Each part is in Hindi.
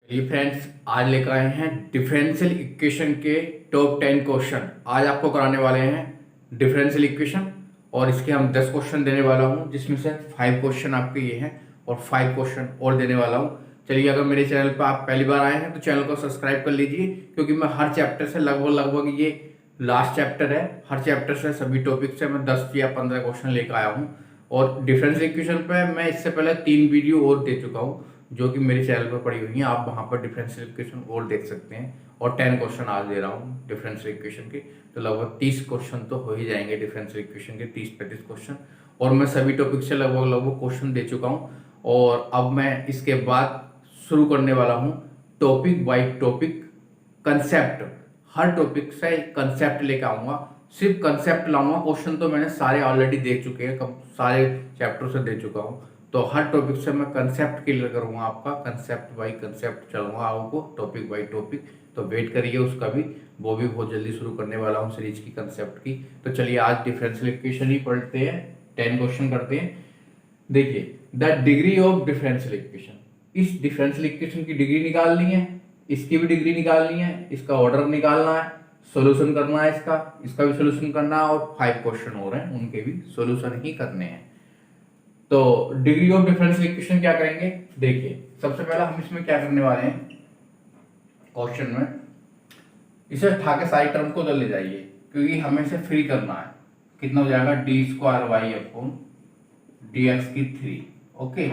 ये फ्रेंड्स आज लेकर आए हैं डिफरेंशियल इक्वेशन के टॉप 10 क्वेश्चन। आज आपको कराने वाले हैं डिफरेंशियल इक्वेशन और इसके हम 10 क्वेश्चन देने वाला हूं, जिसमें से 5 क्वेश्चन आपके ये हैं और 5 क्वेश्चन और देने वाला हूं। चलिए, अगर मेरे चैनल पर आप पहली बार आए हैं तो चैनल को सब्सक्राइब कर लीजिए, क्योंकि मैं हर चैप्टर से लगभग ये लास्ट चैप्टर है। हर चैप्टर से सभी टॉपिक से मैं 10 या 15 क्वेश्चन लेकर आया हूँ। और डिफरेंशियल इक्वेशन पे मैं इससे पहले 3 वीडियो और दे चुका हूँ, जो कि मेरे चैनल पर पड़ी हुई हैं। आप वहाँ पर डिफरेंशियल इक्वेशन और देख सकते हैं। और 10 क्वेश्चन आज दे रहा हूँ डिफरेंशियल इक्वेशन के, तो लगभग 30 क्वेश्चन तो हो ही जाएंगे डिफरेंशियल इक्वेशन के, 30-35 क्वेश्चन। और मैं सभी टॉपिक से लगभग क्वेश्चन दे चुका हूँ। और अब मैं इसके बाद शुरू करने वाला हूँ topic by topic concept. Her topic से कंसेप्ट लेकर आऊँगा, सिर्फ कंसेप्ट लाऊंगा। क्वेश्चन तो मैंने सारे ऑलरेडी दे चुके हैं, सारे चैप्टर से दे चुका हूँ। तो हर टॉपिक से मैं कंसेप्ट क्लियर करूंगा आपका, कंसेप्ट बाई कंसेप्ट चलूंगा आपको, टॉपिक बाई टॉपिक। तो वेट करिए उसका भी, वो भी बहुत जल्दी शुरू करने वाला हूँ सीरीज की कंसेप्ट की। तो चलिए आज डिफरेंशियल इक्वेशन ही पढ़ते हैं, 10 क्वेश्चन करते हैं। देखिए, the degree of differential equation, इस डिफरेंशियल इक्वेशन की डिग्री निकालनी है, इसकी भी डिग्री निकालनी है, इसका ऑर्डर निकालना है, सॉल्यूशन करना है, इसका भी सॉल्यूशन करना है, और 5 क्वेश्चन हो रहे हैं उनके भी सॉल्यूशन ही करने हैं। तो डिग्री ऑफ डिफरेंशियल इक्वेशन क्या करेंगे, देखिए सबसे पहला हम इसमें क्या करने वाले हैं क्वेश्चन में, इसे उठा के सारी टर्म को उधर ले जाइए, क्योंकि हमें इसे फ्री करना है। कितना हो जाएगा, d square y upon d x की 3, ओके,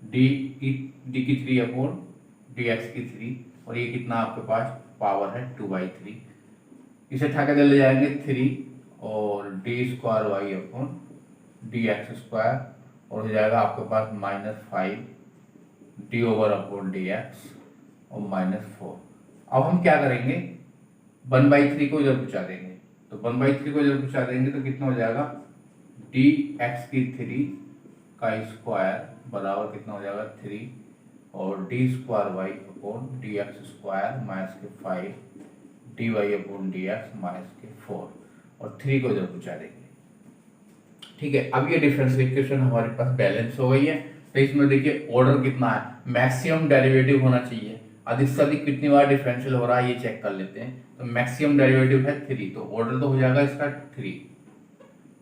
डी की 3 अपॉन डी एक्स की 3, और ये कितना आपके पास पावर है 2/3। इसे उठा के ले जाएंगे 3 और d square y upon d x square, और हो जाएगा आपके पास -5 d over upon d x और -4। अब हम क्या करेंगे, 1/3 को इधर पहुंचा देंगे। तो 1/3 को इधर पहुंचा देंगे तो कितना हो जाएगा, डी एक्स की 3 का स्क्वायर बराबर कितना हो जाएगा 3, और d square y upon d x square -5 d y upon d x -4, और 3 को इधर पहुंचा देंगे। ठीक है, अब ये डिफरेंशियल इक्वेशन हमारे पास बैलेंस हो गई है। तो इसमें देखिए ऑर्डर कितना है, मैक्सिमम डेरिवेटिव होना चाहिए। अधिक से अधिक कितनी बार डिफरेंशियल हो रहा है ये चेक कर लेते हैं। तो मैक्सिमम डेरिवेटिव है 3, तो ऑर्डर तो हो जाएगा इसका 3,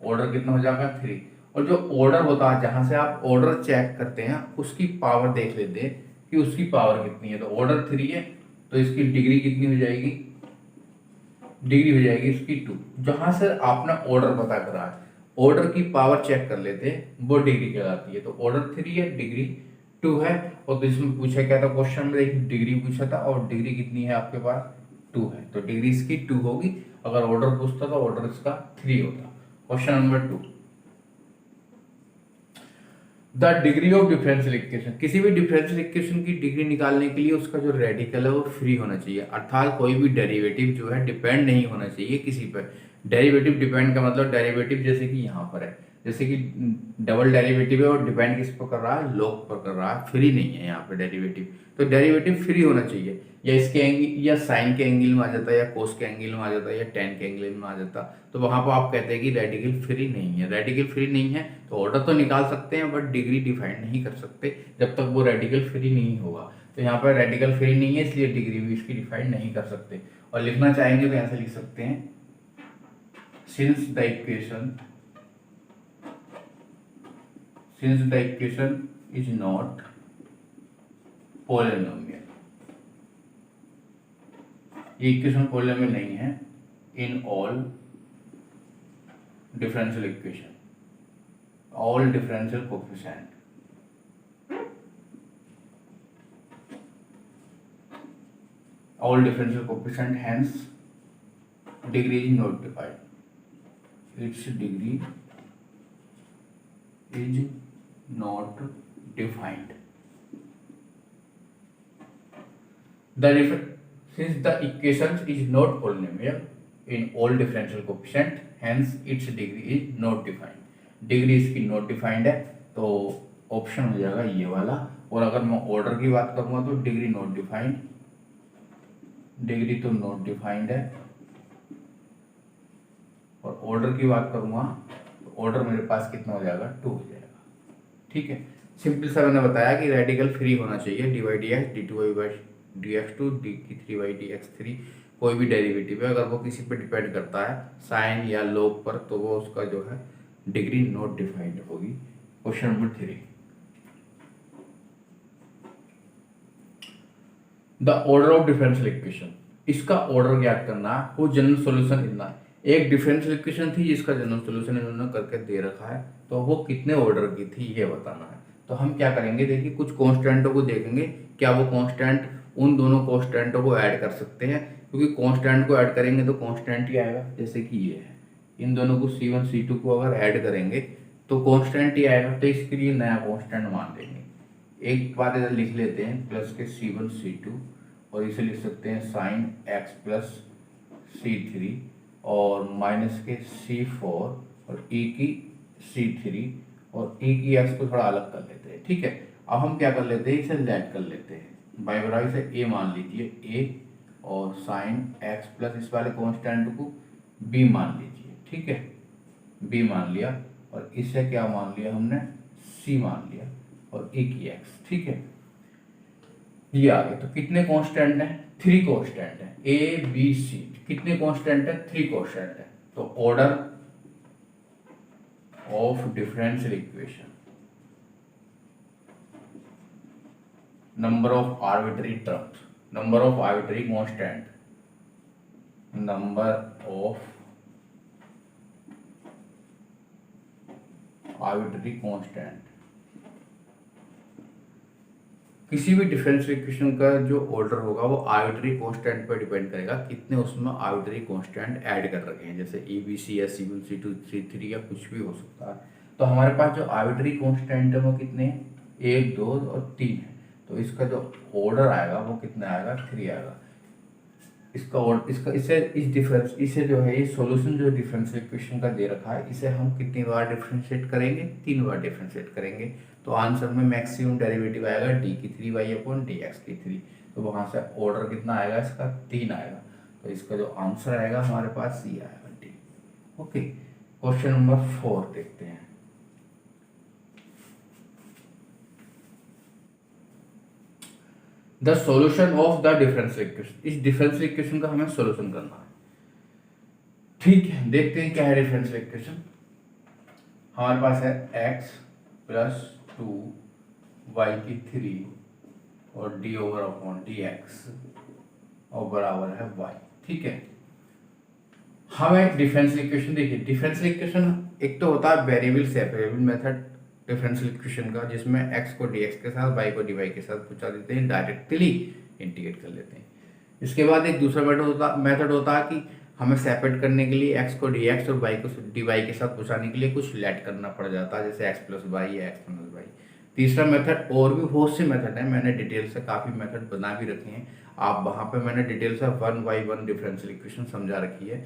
ऑर्डर कितना हो जाएगा 3। और जो ऑर्डर होता है, जहां से आप ऑर्डर चेक करते हैं, उसकी पावर देख लेते हैं कि उसकी पावर कितनी है। तो ऑर्डर 3 है, तो इसकी डिग्री कितनी हो जाएगी, डिग्री हो जाएगी इसकी 2। जहां से आपने ऑर्डर पता करा है, ऑर्डर की पावर चेक कर लेते हैं, वो डिग्री कहलाती है। तो ऑर्डर 3 है, डिग्री 2 है। और तो इसमें पूछा क्या था क्वेश्चन में, देखिए डिग्री पूछा था, और डिग्री कितनी है आपके पास 2 है, तो डिग्री इसकी 2 होगी। अगर ऑर्डर पूछता तो ऑर्डर इसका 3 होता। Question number 2, the degree of differential equation. किसी भी डिफरेंशियल इक्वेशन की डिग्री निकालने के लिए उसका जो रेडिकल है वो फ्री होना चाहिए, अर्थात कोई भी डेरिवेटिव जो है डिपेंड नहीं होना चाहिए किसी पर। डेरिवेटिव डिपेंड का मतलब, डेरिवेटिव जैसे कि यहाँ पर है, जैसे कि डबल डेरिवेटिव है और डिपेंड किस पर कर रहा है, लॉग पर कर रहा है, फ्री नहीं है यहाँ पे डेरिवेटिव। तो डेरिवेटिव फ्री होना चाहिए, या इसके एंगल, या साइन के एंगल में आ जाता है, या कोस के एंगल में आ जाता है, या टेन के एंगल में आ जाता। तो वहां पर आप कहते हैं कि रेडिकल फ्री नहीं है। रेडिकल फ्री नहीं है तो ऑर्डर तो निकाल सकते हैं, बट डिग्री डिफाइन नहीं कर सकते जब तक वो रेडिकल फ्री नहीं होगा। तो यहाँ पर रेडिकल फ्री नहीं है, इसलिए डिग्री भी इसकी डिफाइन नहीं कर सकते। और लिखना चाहेंगे तो ऐसे लिख सकते हैं, since the equation is not polynomial, ये इक्वेशन पॉलिनोमियल नहीं है in all differential equation, all differential coefficient, all differential coefficient, hence degree is not defined, its degree is not defined. Since the equation is not polynomial in all differential coefficient, hence its degree is not defined. Degree इसकी नॉट डिफाइंड है, तो ऑप्शन हो जाएगा ये वाला। और अगर मैं ऑर्डर की बात करूंगा तो डिग्री नॉट डिफाइंड, डिग्री तो नॉट डिफाइंड है। और ऑर्डर की बात करूंगा तो ऑर्डर मेरे पास कितना हो जाएगा, 2 हो जाएगा। ठीक है, सिंपल सा मैंने बताया कि रेडिकल फ्री होना चाहिए, D Y D X D two Y by D X two D की three Y D X three, कोई भी डेरिवेटिव है अगर वो किसी पर डिपेंड करता है साइन या लोग पर, तो वो उसका जो है डिग्री नॉट डिफाइंड होगी। Question number 3, the order of differential equation, इसका ऑर्डर ज्ञात करना है, वो जनरल सॉल्यूशन इतना है। एक डिफरेंशियल इक्वेशन थी जिसका जनरल सॉल्यूशन इन्होंने करके दे रखा है, तो वो कितने ऑर्डर की थी ये बताना है। तो हम क्या करेंगे, देखिए कुछ कांस्टेंटों को देखेंगे, क्या वो कांस्टेंट उन दोनों कांस्टेंटों को ऐड कर सकते हैं, क्योंकि कांस्टेंट को ऐड करेंगे तो कांस्टेंट ही आएगा। जैसे कि ये है, इन दोनों को C1 C2 को अगर ऐड करेंगे तो कांस्टेंट ही आएगा, तो इसके लिए नया कांस्टेंट मान लेंगे। एक बात इधर लिख लेते हैं, प्लस के C1 C2, और इसे लिख सकते हैं साइन x प्लस C3, और माइनस के C4 और e की C3 और e की x को थोड़ा अलग कर लेते हैं। ठीक है, अब हम क्या कर लेते हैं, इसे लेट कर लेते हैं, बाई बराबर से a मान लीजिए, a और साइन x प्लस इस वाले कॉन्स्टेंट को b मान लीजिए। ठीक है, b मान लिया, और इसे क्या मान लिया हमने, c मान लिया, और e की x। ठीक है, ये आ गए। तो कितने कांस्टेंट हैं, 3 कांस्टेंट हैं, ए बी सी, कितने कांस्टेंट है, 3 कांस्टेंट है। तो order of differential equation, number of arbitrary terms, number of arbitrary constant, number of arbitrary constant, किसी भी डिफरेंशियल इक्वेशन का जो ऑर्डर होगा वो आर्बिट्री कांस्टेंट पर डिपेंड करेगा, कितने उसमें आर्बिट्री कांस्टेंट ऐड कर रखे हैं, जैसे ए बी सी या C1 C2 C3 या कुछ भी हो सकता है। तो हमारे पास जो आर्बिट्री कांस्टेंट है वो कितने हैं, 1 2 और 3 है। तो इसका जो ऑर्डर आएगा वो कितना आएगा, 3 आएगा। इसका और इसका इसे जो है ये सॉल्यूशन जो डिफरेंशियल इक्वेशन का दे रखा है, इसे हम कितनी बार डिफरेंशिएट करेंगे, 3 बार डिफरेंशिएट करेंगे। तो आंसर में मैक्सिमम डेरिवेटिव आएगा डी की 3y अपॉन डी एक्स की 3। तो वहां से ऑर्डर कितना आएगा, इसका 3 आएगा। तो इसका जो आंसर आएगा हमारे पास सी आएगा, डी। ओके, क्वेश्चन नंबर 4 देखते हैं। The solution of the differential equation, इस डिफरेंशियल इक्वेशन का हमें सॉल्यूशन करना है। ठीक है, देखते हैं क्या है डिफरेंशियल इक्वेशन। हमारे पास है x प्लस 2y की 3 और d ओवर अपॉन dx और बराबर है y। ठीक है, हमें डिफरेंशियल इक्वेशन, देखिए डिफरेंशियल इक्वेशन एक तो होता है variable separable method differential equation का, जिसमें x को dx के साथ y को dy के साथ पहुंचा देते हैं, डायरेक्टली इंटीग्रेट कर लेते हैं। इसके बाद एक दूसरा मेथड होता है कि हमें सेपरेट करने के लिए x को dx और y को dy के साथ पहुंचाने के लिए कुछ लेट करना पड़ जाता है, जैसे x प्लस वाई या x माइनस वाई। तीसरा मेथड, और भी बहुत से मेथड है, मैंने डिटेल से काफ़ी मेथड बना भी रखे हैं, आप वहाँ पे मैंने डिटेल से 1/1 डिफरेंशियल इक्वेशन समझा रखी है।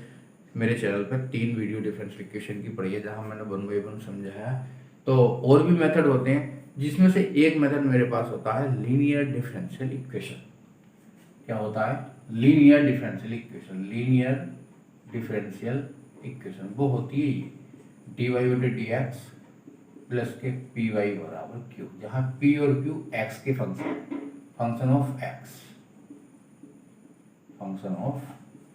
मेरे चैनल पर 3 वीडियो डिफरेंशियल इक्वेशन की पढ़ी है जहाँ मैंने 1/1 समझाया है। तो और भी मेथड होते हैं, जिसमें से एक मेथड मेरे पास होता है लीनियर डिफरेंशियल इक्वेशन। क्या होता है, linear differential equation. Linear differential equation वो होती है ये, dy बटे dx प्लस के py बराबर q, जहाँ p और q x के फंक्शन ऑफ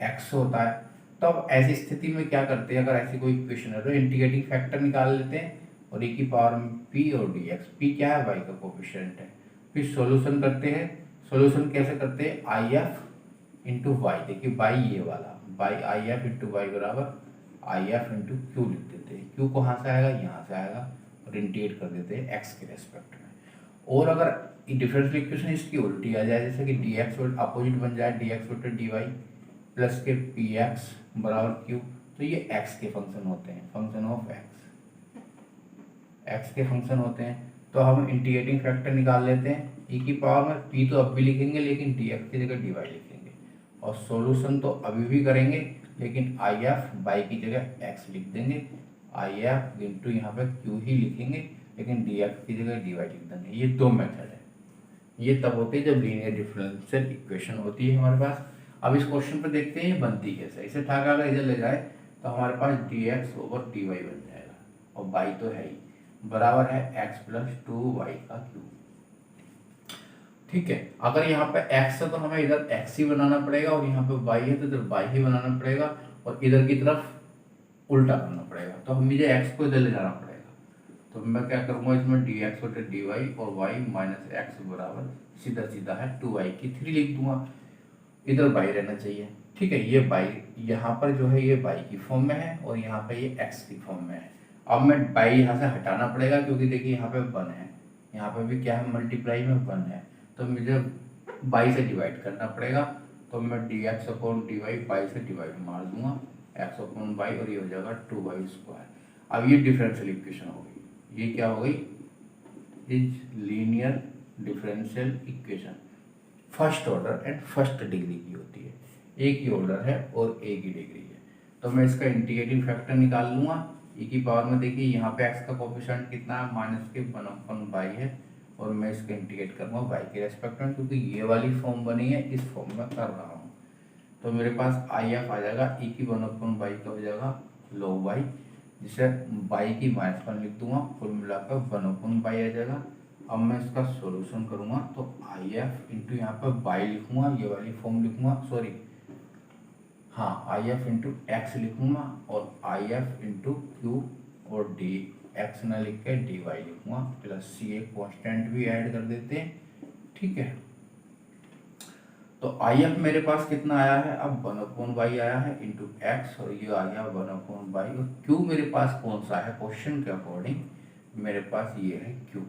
x होता है। तो अब ऐसी स्थिति में क्या करते हैं, अगर ऐसी कोई इक्वेशन है तो इंटीग्रेटिंग फैक्टर निकाल लेते हैं, और e की पावर में p और dx, p क्या है, y का कोफिशिएंट है। फिर सॉल्यूशन करते हैं, सॉल्यूशन कैसे करते हैं, if इंटू वाई, देखिए y ये वाला बाई if इंटू वाई बराबर if इंटू क्यू लिख देते हैं। क्यू कहाँ से आएगा, यहाँ से आएगा, और इंटीग्रेट कर देते हैं x के रेस्पेक्ट में। और अगर डिफरेंशियल इक्वेशन इसकी उल्टी आ जाए, जैसे कि dx अपोजिट बन जाए dx बटे dy प्लस के px बराबर q, तो ये x के फंक्शन होते हैं, फंक्शन ऑफ x के फंक्शन होते हैं। तो हम इंटीग्रेटिंग फैक्टर निकाल लेते हैं, e की पावर में p तो अब भी लिखेंगे, लेकिन dx की जगह dy लिखेंगे, और सॉल्यूशन तो अभी भी करेंगे, लेकिन if y की जगह x लिख देंगे, if इंटू यहाँ पे q ही लिखेंगे, लेकिन dx की जगह dy लिख देंगे। ये 2 मेथड है, ये तब होती है जब लीनियर डिफरेंशियल इक्वेशन होती है हमारे पास। अब इस क्वेश्चन पर देखते हैं ये बनती कैसे। इसे ठाका अगर इधर ले जाए तो हमारे पास dx ओवर dy बन जाएगा, और y तो है ही, बराबर है x प्लस 2y का क्यूब। ठीक है, अगर यहाँ पे x है तो हमें इधर x ही बनाना पड़ेगा, और यहाँ पे y है तो इधर y ही बनाना पड़ेगा, और इधर की तरफ उल्टा करना पड़ेगा। तो हम मुझे x को इधर ले जाना पड़ेगा, तो मैं क्या करूँगा इसमें dx बटे dy और y माइनस एक्स बराबर सीधा सीधा है 2y की 3 लिख दूंगा, इधर y रहना चाहिए। ठीक है, ये y यहाँ पर जो है ये y की फॉर्म में है, और यहाँ पे ये x की फॉर्म में है। अब मैं y यहाँ से हटाना पड़ेगा, क्योंकि देखिए यहाँ पे 1 है, यहाँ पे भी क्या है मल्टीप्लाई में 1 है, तो मुझे y से डिवाइड करना पड़ेगा। तो मैं dx अपॉन dy y से डिवाइड मार दूंगा x अपॉन y, और ये हो जाएगा 2y स्क्वायर। अब ये डिफरेंशियल इक्वेशन हो गई, ये क्या हो गई, is linear differential equation. First order and first degree की होती है, एक ही ऑर्डर है और एक ही डिग्री है। तो मैं इसका इंटीग्रेटिंग फैक्टर निकाल लूँगा, e की पावर में देखिए यहाँ पे x का कोफिशिएंट कितना है, माइनस के 1/y है, और मैं इसका इंटीग्रेट करूँगा y के रेस्पेक्ट में, क्योंकि ये वाली फॉर्म बनी है इस फॉर्म में कर रहा हूँ। तो मेरे पास आई एफ आ जाएगा, e की 1/y का हो जाएगा log y, जिसे y की -1 लिख दूंगा, कुल मिलाकर 1/y आ जाएगा। अब मैं इसका सॉल्यूशन करूंगा, तो आई एफ इंटू यहाँ पर y लिखूंगा, ये वाली फॉर्म लिखूंगा, सॉरी हाँ आई एफ इंटू एक्स लिखूंगा, और आई एफ इंटू क्यू और डी एक्स ना लिख के डी वाई लिखूंगा, प्लस सी एक कॉन्स्टेंट भी ऐड कर देते हैं। ठीक है, तो आई एफ मेरे पास कितना आया है, अब 1/y आया है इंटू एक्स, और ये आ गया 1/y, और क्यू मेरे पास कौन सा है, क्वेश्चन के अकॉर्डिंग मेरे पास ये है क्यू।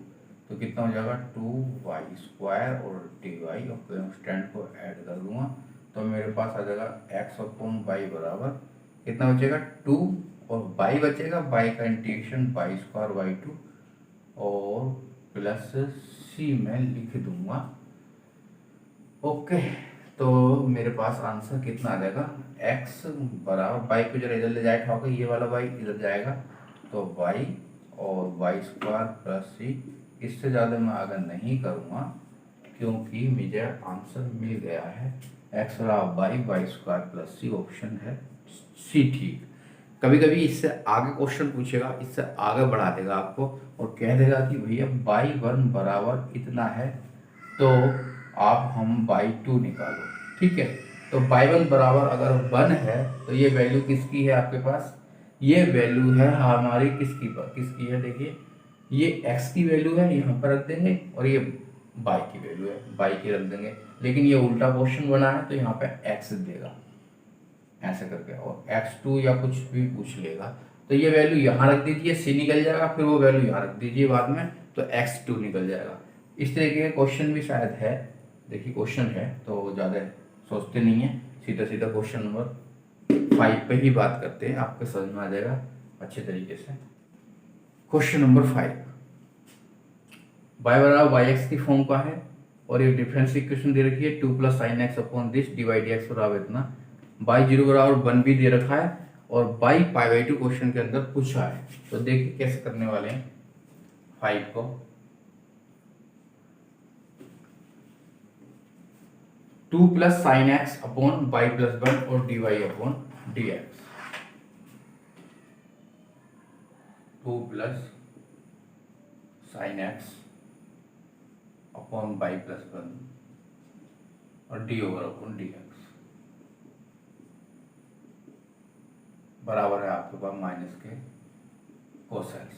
तो कितना हो जाएगा 2y स्क्वायर और dy, और कॉन्स्टेंट को ऐड कर दूंगा, तो मेरे पास आ जाएगा x अपॉन y बराबर कितना बचेगा 2, और y बचेगा, y का इंटीग्रेशन y स्क्वायर y2, और प्लस c में लिख दूंगा। ओके, तो मेरे पास आंसर कितना आ जाएगा, x बराबर y को जरा इधर ले जाए ठाकर, ये वाला y इधर जाएगा, तो y और y स्क्वायर प्लस c, इससे ज़्यादा मैं आगे नहीं करूँगा, क्योंकि मुझे आंसर मिल गया है x बराबर y square plus c, option है सी। ठीक, कभी कभी इससे आगे क्वेश्चन पूछेगा, इससे आगे बढ़ा देगा आपको, और कह देगा कि भैया y1 बराबर इतना है, तो आप हम y2 निकालो। ठीक है, तो y1 बराबर अगर 1 है, तो ये वैल्यू किसकी है आपके पास, ये वैल्यू है हमारी किसकी है, देखिए ये x की वैल्यू है, यहाँ पर रख देंगे, और ये y की वैल्यू है, y की रख देंगे, लेकिन ये उल्टा क्वेश्चन बना है, तो यहाँ पे x देगा ऐसे करके, और x2 या कुछ भी पूछ लेगा, तो ये वैल्यू यहाँ रख दीजिए, c निकल जाएगा, फिर वो वैल्यू यहाँ रख दीजिए बाद में, तो x2 निकल जाएगा। इस तरीके का क्वेश्चन भी शायद है, देखिए क्वेश्चन है, तो ज़्यादा सोचते नहीं है, सीधा सीधा क्वेश्चन नंबर 5 पे ही बात करते हैं, आपको समझ में आ जाएगा अच्छे तरीके से। क्वेश्चन नंबर 5, y बराबर वाई एक्स की फॉर्म का है, और ये डिफरेंस इक्वेशन दे रखी है 2 plus sine x upon this divide x बराबर इतना, y 0 बराबर 1 भी दे रखा है, और y π/2 क्वेश्चन के अंदर पूछा है। तो देखिए कैसे करने वाले हैं 5 को, two plus sine x upon y plus 1 और d y upon d x, 2 plus sine x upon y plus 1 और d over upon d x बराबर है आपके पास माइनस के कोस एक्स।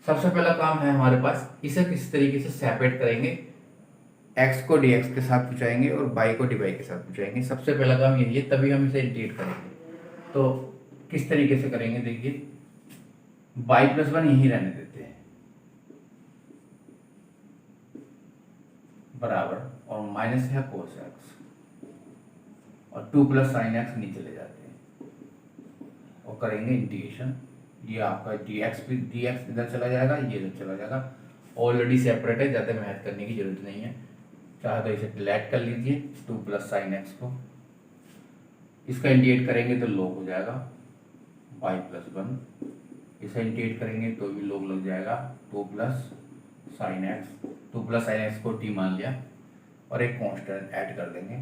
सबसे पहला काम है हमारे पास, इसे किस तरीके से सेपरेट करेंगे, x को dx के साथ पूछाएंगे और y को dy के साथ पूछाएंगे। सबसे पहला काम यही है, तभी हम इसे इंटीग्रेट करेंगे। तो किस तरीके से करेंगे, देखिए y प्लस 1 यही रहने देते हैं बराबर, और माइनस है कोस एक्स, और 2 प्लस साइन एक्स नीचे ले जाते हैं, और करेंगे इंटीग्रेशन। ये आपका dx इधर चला जाएगा, ये इधर चला जाएगा, ऑलरेडी सेपरेट है, ज़्यादा मेहनत करने की जरूरत नहीं है। चाहे तो इसे डिलीट कर लीजिए 2 प्लस साइन एक्स को, इसका इंटीग्रेट करेंगे तो log हो जाएगा y प्लस 1, इसे इंटीग्रेट करेंगे तो भी log लग जाएगा 2 प्लस साइन एक्स को t मान लिया, और एक कांस्टेंट ऐड कर देंगे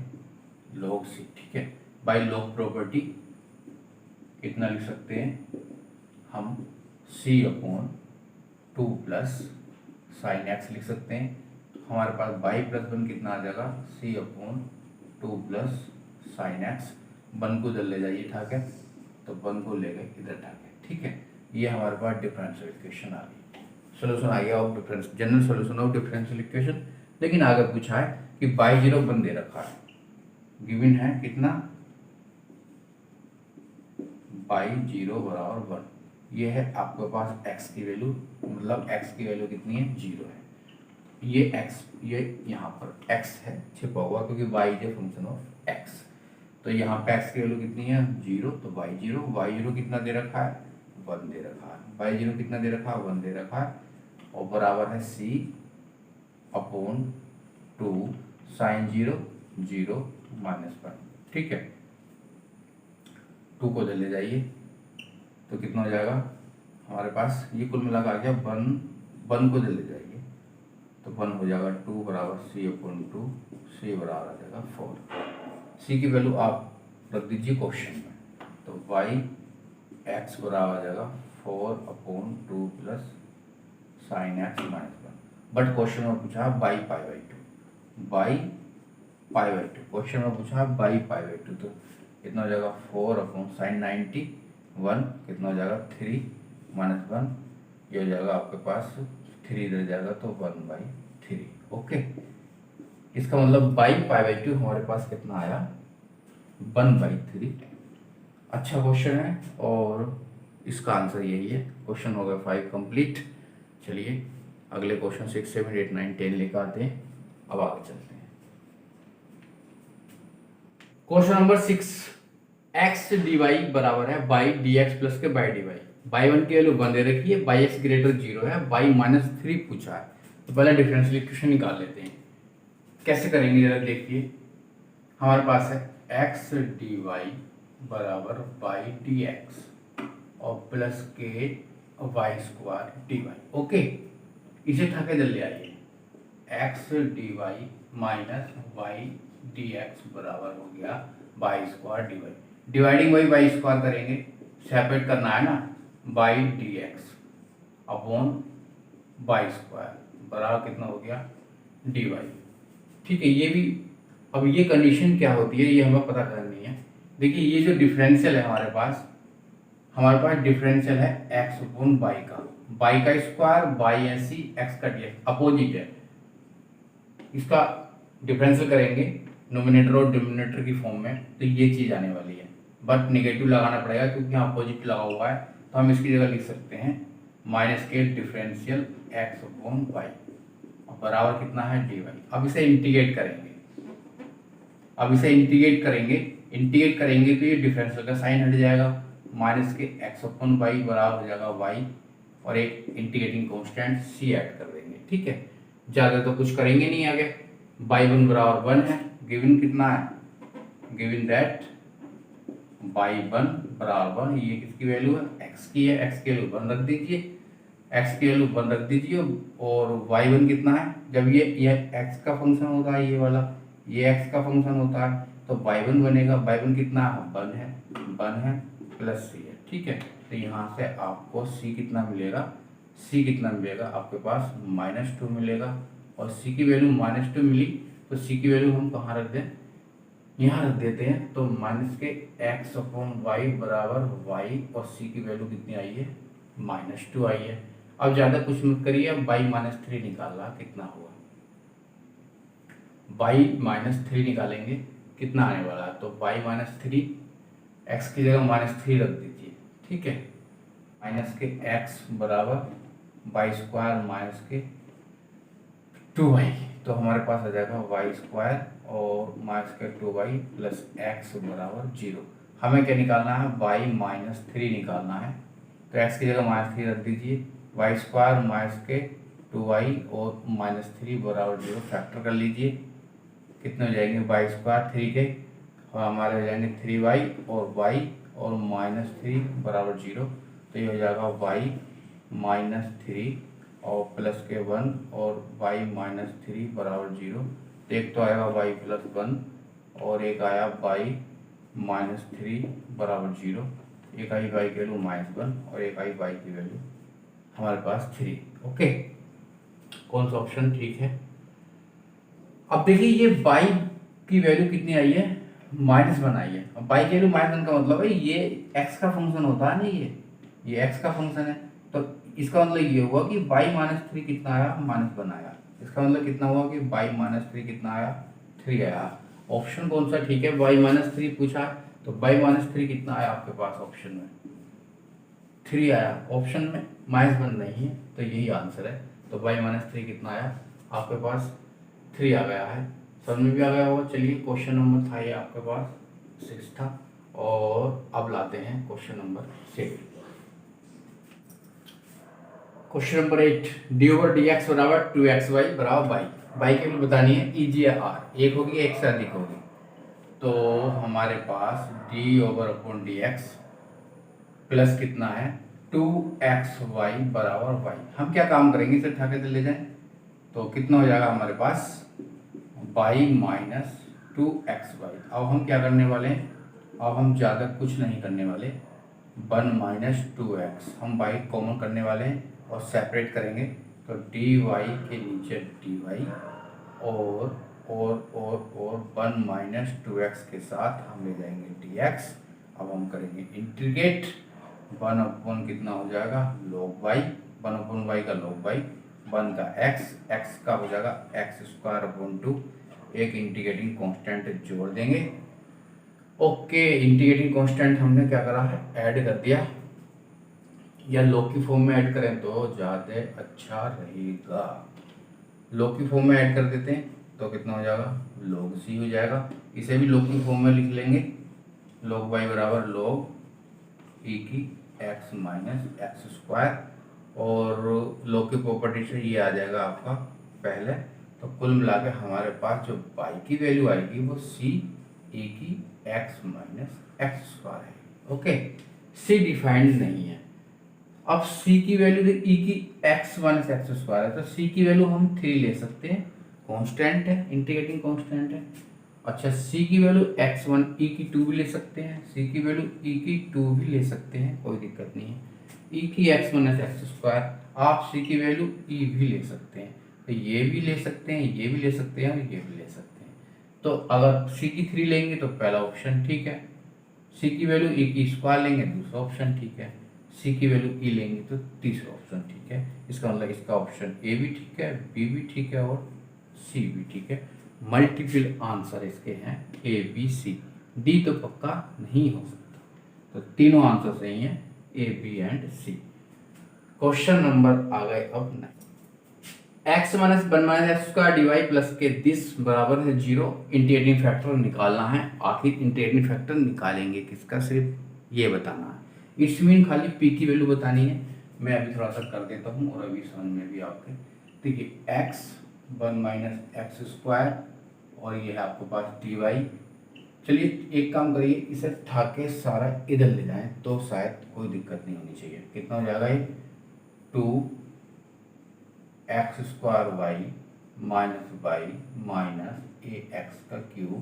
log c। ठीक है, बाय log प्रॉपर्टी कितना लिख सकते हैं हम, c upon 2 plus sine x लिख सकते हैं। हमारे पास बाई प्लस वन कितना आ जाएगा, C upon 2 plus sine X. One को इधर ले जाइए ठा के, तो वन को ले गए इधर ठा के, ठीक है। ये हमारे पास डिफरेंशियल इक्वेशन आ गई, सोल्यूशन आ गया of difference, general solution of differential equation. लेकिन आगे पूछा है कि बाई जीरो वन दे रखा है, गिवन है कितना, बाई जीरो बराबर वन। ये है आपके पास x की वैल्यू, मतलब x की वैल्यू कितनी है, जीरो है। ये x, ये यहाँ पर x है छिपा हुआ, क्योंकि y is a function of x। तो यहाँ पे x की वैल्यू कितनी है, जीरो, तो y जीरो कितना दे रखा है, वन दे रखा है। y जीरो कितना दे रखा है, वन दे रखा है, और बराबर है c upon 2 sine zero zero minus one, ठीक है। 2 को ले जाइए तो कितना हो जाएगा हमारे पास, ये कुल मिला के आ गया वन को ले जाइए तो वन हो जाएगा 2 बराबर सी अपॉन 2, सी बराबर आ जाएगा 4। सी की वैल्यू आप रख दीजिए क्वेश्चन में, तो वाई एक्स बराबर आ जाएगा 4 upon 2 plus sine x minus one. But question में पूछा by pi by two, by pi by two, question में पूछा बाई पाई बाई टू, तो कितना हो जाएगा 4 अपॉन साइन 91, कितना हो जाएगा 3 माइनस वन, ये हो जाएगा आपके पास 3 इधर जाएगा तो 1/3। ओके, इसका मतलब बाई पाई बाई टू हमारे पास कितना आया, 1/3। अच्छा क्वेश्चन है और इसका आंसर यही है। क्वेश्चन हो गया 5 कंप्लीट। चलिए अगले क्वेश्चन 6, 7, 8, 9, 10 लेकर आते हैं। अब आगे चलते हैं। Question number 6, x d y बराबर है बाई डी एक्स प्लस के y d y. Y one की वैल्यू वन दे रखी है, बाई एक्स ग्रेटर जीरो है, बाई -3 पूछा है। तो पहले डिफरेंशियल इक्वेशन निकाल लेते हैं। कैसे करेंगे जरा देखिए, हमारे पास है एक्स डी वाई बराबर बाई डी एक्स और प्लस के y square d y. Okay, इसे ठाके जल ले आइए, x d y minus y D x बराबर हो गया y square d y. Dividing by y square करेंगे, सेपरेट करना है ना, y D x upon y square बराबर कितना हो गया डी वाई। ठीक है, ये भी अब ये कंडीशन क्या होती है ये हमें पता करनी है। देखिए ये जो डिफरेंशियल है हमारे पास डिफरेंशियल है एक्स अपॉन बाई का स्क्वायर, बाई ऐसी एक्स का डी एक्स अपोजिट है। इसका डिफरेंशियल करेंगे नोमिनेटर और डिनोमिनेटर की फॉर्म में, तो ये चीज़ आने वाली है, बट नेगेटिव लगाना पड़ेगा क्योंकि यहाँ अपोजिट लगा हुआ है। तो हम इसकी जगह लिख सकते हैं माइनस के डिफरेंशियल एक्स अपॉन वाई बराबर कितना है डी वाई। अब इसे इंटीग्रेट करेंगे, तो ये डिफरेंशियल का साइन हट जाएगा, माइनस के एक्स अपॉन वाई बराबर हो जाएगा वाई, और एक इंटीग्रेटिंग कांस्टेंट सी ऐड कर देंगे। ठीक है, ज़्यादा तो कुछ करेंगे नहीं आगे। बाई वन बराबर वन है, गिवन कितना है, गिवन दैट बाई वन बराबर, ये किसकी वैल्यू है, एक्स की है, एक्स की वैल्यू वन रख दीजिए, और वाई वन कितना है, जब ये एक्स का फंक्शन होता है, ये वाला ये एक्स का फंक्शन होता है, तो बाई वन बनेगा, बाई वन कितना है, वन है प्लस सी है। ठीक है, तो यहाँ से आपको सी कितना मिलेगा, आपके पास -2 मिलेगा, और सी की वैल्यू -2 मिली, तो सी की वैल्यू हम कहाँ रख दें, यहाँ रख देते हैं। तो माइनस के एक्स अपॉन वाई बराबर वाई, और सी की वैल्यू कितनी आई है, -2 आई है। अब ज़्यादा कुछ मत करिए, अब बाई -3 निकालना कितना हुआ, बाई -3 निकालेंगे कितना आने वाला है, तो बाई -3 एक्स की जगह -3 रख दीजिए। ठीक है, माइनस के एक्स बराबर वाई स्क्वायर माइनस के 2y, तो हमारे पास आ जाएगा वाई स्क्वायर और माइनस के 2y प्लस एक्स बराबर 0। हमें क्या निकालना है, बाई -3 निकालना है, तो x की जगह -3 रख दीजिए, वाई स्क्वायर माइनस के 2y और -3 बराबर 0 फैक्टर कर लीजिए। कितने हो जाएंगे, वाई स्क्वायर 3 के और हमारे हो जाएंगे 3y और y और -3 बराबर 0, तो ये हो जाएगा y -3 और प्लस के 1 और y -3 बराबर 0। तो एक तो आएगा y प्लस 1 और एक आया y -3 बराबर 0, एक आई y की वैल्यू -1 और एक आई y की वैल्यू हमारे पास 3। ओके, कौन सा ऑप्शन ठीक है? अब देखिए ये बाई की वैल्यू कितनी आई है, -1 आई है। अब बाई की वैल्यू -1 का मतलब है ये एक्स का फंक्शन होता है ना, ये एक्स का फंक्शन है। तो इसका मतलब ये हुआ कि बाई -3 कितना आया, -1 आया। इसका मतलब कितना हुआ कि बाई -3 कितना आया, 3 आया। ऑप्शन कौन सा ठीक है? बाई -3 पूछा है, तो बाई -3 कितना आया आपके पास ऑप्शन में, 3 आया। ऑप्शन में -1 नहीं है, तो यही आंसर है। तो बाई -3 कितना आया आपके पास, 3 आ गया है। समझ में भी आ गया होगा। चलिए क्वेश्चन नंबर था ये आपके पास 6 था, और अब लाते हैं question number 7। Question number 8, d/dx बराबर 2xy बराबर बाई। बाई की वैल्यू बतानी है, ईजी या आर, एक होगी एक से अधिक होगी। तो हमारे पास d/dx प्लस कितना है, 2xy बराबर वाई। हम क्या काम करेंगे, इसे उठा के ले जाएं तो कितना हो जाएगा हमारे पास, बाई -2xy। अब हम क्या करने वाले हैं, अब हम ज़्यादा कुछ नहीं करने वाले, 1 - 2x हम बाई कॉमन करने वाले हैं और सेपरेट करेंगे। तो dy के नीचे dy और 1 - 2x के साथ हम ले जाएंगे dx। अब हम करेंगे इंटीग्रेट, 1 कितना हो जाएगा, log y, 1/y का log y, 1 का x का हो जाएगा x²/2, एक इंटीग्रेटिंग कांस्टेंट जोड़ देंगे। ओके, इंटीग्रेटिंग कांस्टेंट हमने क्या करा है, ऐड कर दिया, या log की फॉर्म में ऐड करें तो ज़्यादा अच्छा रहेगा। log की फॉर्म में ऐड कर देते हैं तो कितना हो जाएगा, log c हो जाएगा। इसे भी log की फॉर्म में लिख लेंगे, log y बराबर log e की x - x², और log की प्रॉपर्टी से ये आ जाएगा आपका पहले। तो कुल मिला के हमारे पास जो y की वैल्यू आएगी वो c e की x - x² है। ओके, c डिफाइंड नहीं है। अब c की वैल्यू e की x - x² है, तो c की वैल्यू हम 3 ले सकते हैं, कांस्टेंट है, इंटीग्रेटिंग कांस्टेंट है। अच्छा, c की वैल्यू x1 e की 2 भी ले सकते हैं, c की वैल्यू e की 2 भी ले सकते हैं, कोई दिक्कत नहीं है। e की x - x², आप c की वैल्यू e भी ले सकते हैं, तो ये भी ले सकते हैं, ये भी ले सकते हैं, और ये भी ले सकते हैं। तो अगर c की 3 लेंगे तो पहला ऑप्शन ठीक है, c की वैल्यू e की स्क्वायर लेंगे दूसरा ऑप्शन ठीक है, c की वैल्यू e लेंगे तो तीसरा ऑप्शन ठीक है। इसका मतलब इसका ऑप्शन ए भी ठीक है, बी भी ठीक है, और सी भी ठीक है। मल्टीपल आंसर इसके हैं ए बी सी, डी तो पक्का नहीं हो सकता। तो तीनों आंसर सही हैं, A B and C. Question number आ गए अब 9, x - 1 - x² dy प्लस के दिस बराबर है 0। इंटीग्रेटिंग फैक्टर निकालना है। आखिर इंटीग्रेटिंग फैक्टर निकालेंगे किसका, सिर्फ ये बताना है। इट्स मीन खाली p की वैल्यू बतानी है। मैं अभी थोड़ा सा कर देता हूँ और अभी समझ में भी आपके। देखिए x 1 - x² और ये है आपके पास dy। चलिए एक काम करिए, इसे उठा के सारा इधर ले जाएं तो शायद कोई दिक्कत नहीं होनी चाहिए। कितना हो जाएगा ये, 2x² y - ax का क्यूब,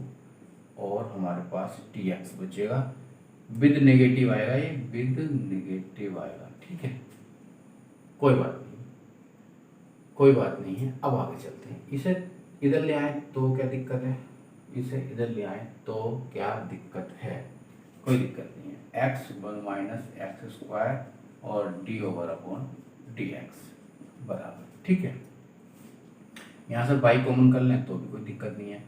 और हमारे पास dx बचेगा, विद नेगेटिव आएगा, ये विद नेगेटिव आएगा। ठीक है, कोई बात नहीं, कोई बात नहीं है। अब आगे चलते हैं। इसे इधर ले आए तो क्या दिक्कत है, इसे इधर ले आए तो क्या दिक्कत है, कोई दिक्कत नहीं है। x 1 - x² और d/dx बराबर, ठीक है। यहाँ से बाई कॉमन कर लें तो भी कोई दिक्कत नहीं है।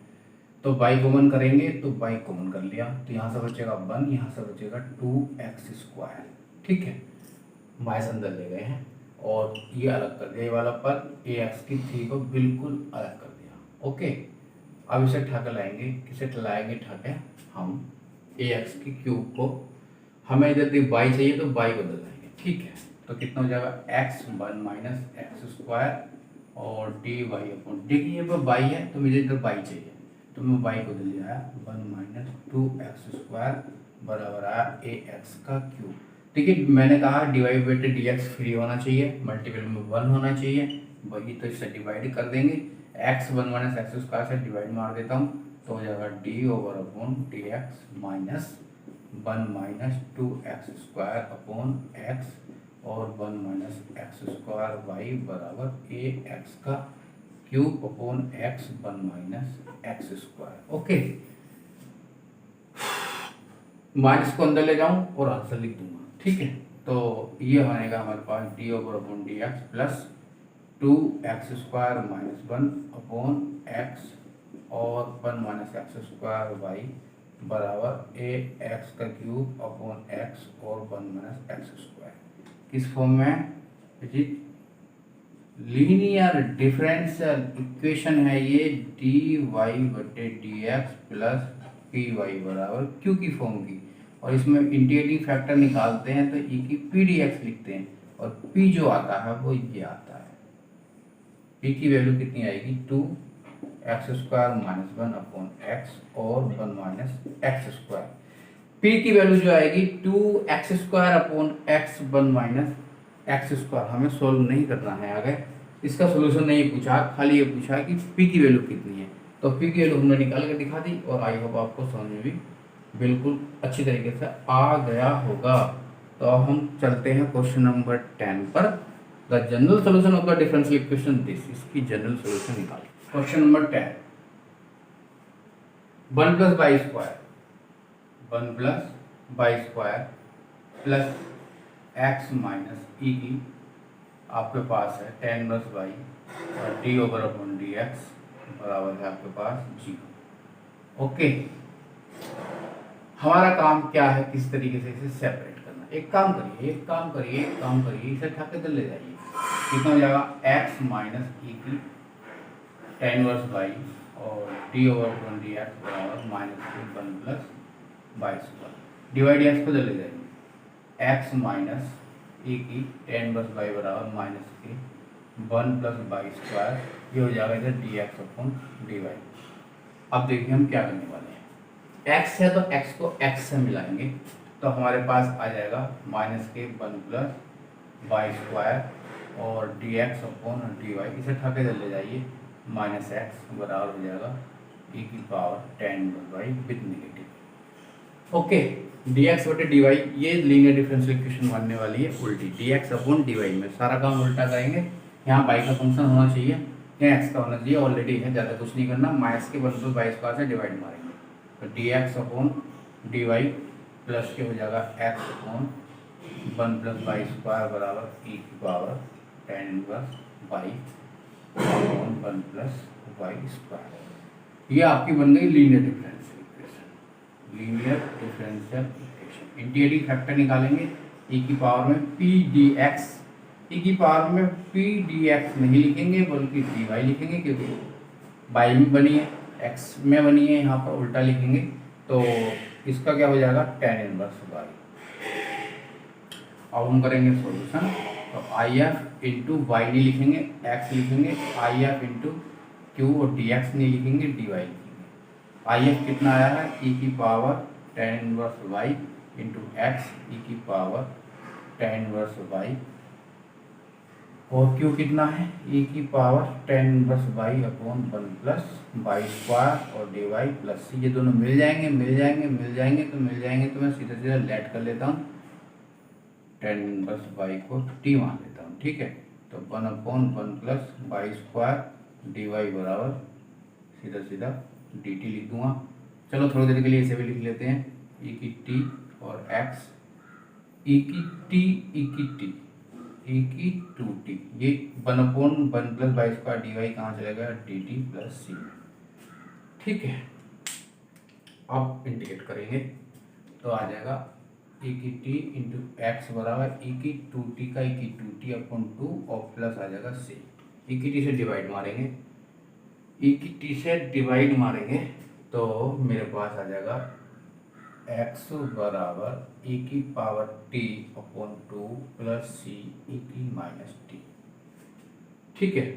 तो बाई कॉमन करेंगे तो बाई कॉमन कर लिया, तो यहाँ से बचेगा 1, यहाँ से बचेगा 2x²। ठीक है, माइनस अंदर ले गए हैं और ये अलग कर दिया, ये वाला पर ax की 3 को बिल्कुल अलग कर दिया। ओके, अब इसे ठाके लाएंगे, किसे लाएंगे ठाके, हम ax की क्यूब को, हमें इधर बाई चाहिए तो बाई को बदलाएंगे। ठीक है, तो कितना हो जाएगा x 1 - x² और dy/, देखिए ये पर बाई है तो मुझे इधर बाई चाहिए, तो मैं बाई को दे दिया 1 - 2x² बराबर आया ax का क्यूब। ठीक है, मैंने कहा डिवाइड dx फ्री होना चाहिए, मल्टीपल में 1 होना चाहिए, वही तो इससे डिवाइड कर देंगे। x 1 - x² से डिवाइड मार देता हूँ तो हो जाएगा d/dx -1 - 2x² x, और 1 माइनस एक्स स्क्वायर वाई बराबर ए एक्स का cube upon x 1 minus x square. Okay, minus को अंदर ले जाऊं और आंसर लिख दूंगा। ठीक है, तो ये बनेगा हमारे पास d over upon d x plus 2 x square minus 1 upon x और 1 माइनस एक्स स्क्वायर वाई बराबर ए एक्स का क्यूब अपॉन एक्स और 1 माइनस एक्स स्क्वायर। किस फॉर्म में? लीनियर डिफरेंशियल इक्वेशन है ये, डी वाई बटे d x plus p y बराबर क्यू की फॉर्म की। और इसमें इंटीग्रेटिंग फैक्टर निकालते हैं तो ई की पी डी एक्स लिखते हैं और पी जो आता है वो ये आता है। पी की वैल्यू कितनी आएगी? 2 x square minus 1 upon x और 1 माइनस एक्स स्क्वायर। पी की वैल्यू जो आएगी 2 x square upon x 1 minus x square. हमें सोल्व नहीं करना है, आगे इसका सोल्यूशन नहीं पूछा, खाली ये पूछा कि पी की वैल्यू कितनी है। तो पी की वैल्यू हमने निकाल कर दिखा दी और आई होप आपको समझ में भी बिल्कुल अच्छी तरीके से आ गया होगा। तो अब हम चलते हैं क्वेश्चन नंबर 10 पर। The general solution of the differential equation this, इसकी जनरल सोल्यूशन निकालिए। Question number 10, 1 plus y square 1 plus y square plus x minus e की आपके पास है tan इनवर्स बाई और d over upon d x बराबर है आपके पास 0। ओके, हमारा काम क्या है, किस तरीके से इसे सेपरेट करना। एक काम करिए, इसे उठा के ले जाइए। कितना हो जाएगा? एक्स माइनस ई की tan इनवर्स बाई और d over upon d x बराबर minus 1 plus y square. Divide x को ले जाइए, एक्स माइनस ई की tan इनवर्स बाई बराबर माइनस के 1 प्लस बाई स्क्वायर, ये हो जाएगा इधर d x upon d y. अब देखिए हम क्या करने वाले हैं। x है तो x को x से मिलाएंगे तो हमारे पास आ जाएगा माइनस के 1 प्लस बाई स्क्वायर और d x upon d y. इसे ठके ले जाइए, माइनस एक्स बराबर हो जाएगा ई की power tan inverse y with negative. Okay, d x बटे डी वाई, ये लीनियर डिफरेंशियल इक्वेशन बनने वाली है उल्टी। D x upon d y में सारा काम उल्टा करेंगे। यहाँ बाई का फंक्शन होना चाहिए, यहाँ एक्स का होना चाहिए, ऑलरेडी है, ज़्यादा कुछ नहीं करना। माइनस के 1 प्लस बाई स्क्वायर से डिवाइड मारेंगे तो d x upon d y plus के हो जाएगा x upon 1 plus y square बराबर ई की power tan inverse y upon 1 plus y square. ये आपकी बन गई linear differential equation. Linear differential equation integrating factor निकालेंगे, ई की पावर में पी डी एक्स, ई की पावर में पी डी एक्स नहीं लिखेंगे बल्कि डी वाई लिखेंगे, क्योंकि बाई में बनी है, एक्स में बनी है, यहाँ पर उल्टा लिखेंगे तो इसका क्या हो जाएगा? tan inverse by. अब हम करेंगे सॉल्यूशन, तो आई एफ इंटू वाई नहीं लिखेंगे, एक्स लिखेंगे, आई एफ इंटू क्यू और डी एक्स नहीं लिखेंगे, डी वाई लिखेंगे। आई एफ कितना आया है? ई की power tan inverse y into x e की पावर tan इनवर्स वाई और क्यू कितना है? ई की power tan inverse y upon 1 plus y square और डी वाई प्लस सी। ये दोनों मिल जाएंगे तो मैं सीधा सीधा लेट कर लेता हूँ, tan इनवर्स बाई को टी मान लेता हूँ। ठीक है, तो 1 upon 1 plus y square d y बराबर सीधा सीधा डी टी लिख दूंगा। चलो थोड़ी देर के लिए इसे भी लिख लेते हैं, ई की टी और एक्स, ई की टी ई की टी ई की 2t, ये 1 upon 1 plus y square d y कहाँ चलेगा? D t plus c. ठीक है, अब इंटीग्रेट करेंगे तो आ जाएगा ई की टी इंटू एक्स बराबर ई की 2t का ई की 2t अपॉन 2 और प्लस आ जाएगा सी। ई की टी से डिवाइड मारेंगे, ई की टी से डिवाइड मारेंगे तो मेरे पास आ जाएगा एक्स बराबर ई की पावर टी अपॉन 2 प्लस सी ई की माइनस टी। ठीक है,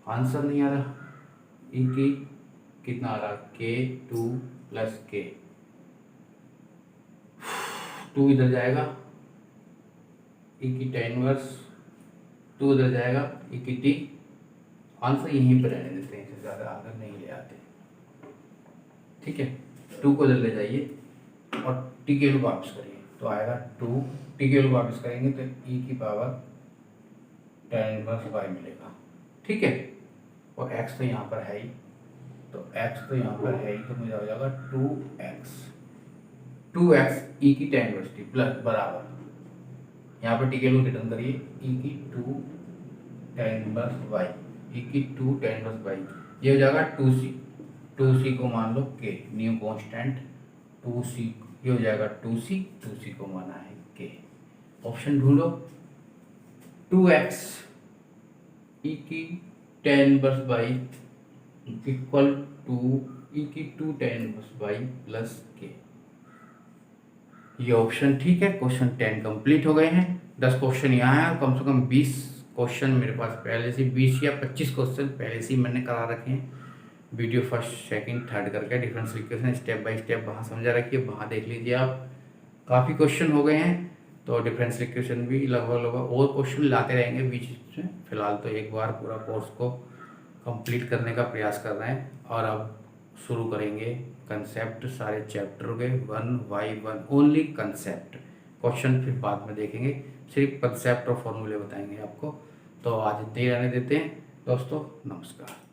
आंसर नहीं आ रहा, ई की कितना आ रहा? के 2 प्लस के 2 इधर जाएगा, ई की tan इनवर्स 2 इधर जाएगा, ई की टी। आंसर यहीं पर रहने देते हैं, इसे ज़्यादा आगे नहीं ले आते। ठीक है, 2 को इधर ले जाइए और टी के वैल्यू वापस करिए तो आएगा 2 टी की वैल्यू वापस करेंगे तो ई की पावर tan इनवर्स y मिलेगा, ठीक है। और x तो यहाँ पर है ही, तो x तो यहाँ पर है ही, तो मुझे हो जाएगा 2x ई की tan इनवर्स t प्लस बराबर, यहाँ पर टी के वैल्यू रिटर्न करिए, ई की 2 tan इनवर्स y, ई की 2 tan इनवर्स y, ये हो जाएगा 2c को मान लो k न्यू कांस्टेंट 2c, ये हो जाएगा 2c को माना है k। ऑप्शन ढूंढो, 2x ई की tan inverse y equal to e की 2 tan inverse y plus k, ये ऑप्शन ठीक है। क्वेश्चन 10 कंप्लीट हो गए हैं। 10 क्वेश्चन यहाँ है और कम से कम 20 क्वेश्चन मेरे पास पहले से, 20 या 25 क्वेश्चन पहले से ही मैंने करा रखे हैं, वीडियो फर्स्ट सेकंड थर्ड करके differential equation step by step वहाँ समझा रखिए, वहाँ देख लीजिए आप। काफ़ी क्वेश्चन हो गए हैं, तो डिफरेंशियल इक्वेशन भी लगभग और क्वेश्चन लाते रहेंगे बीच में। फिलहाल तो एक बार पूरा कोर्स को कंप्लीट करने का प्रयास कर रहे हैं और अब शुरू करेंगे कंसेप्ट सारे चैप्टर के 1 बाय 1, ओनली कंसेप्ट। क्वेश्चन फिर बाद में देखेंगे, सिर्फ कंसेप्ट और फॉर्मूले बताएंगे आपको। तो आज इतने ही रहने देते हैं दोस्तों, नमस्कार।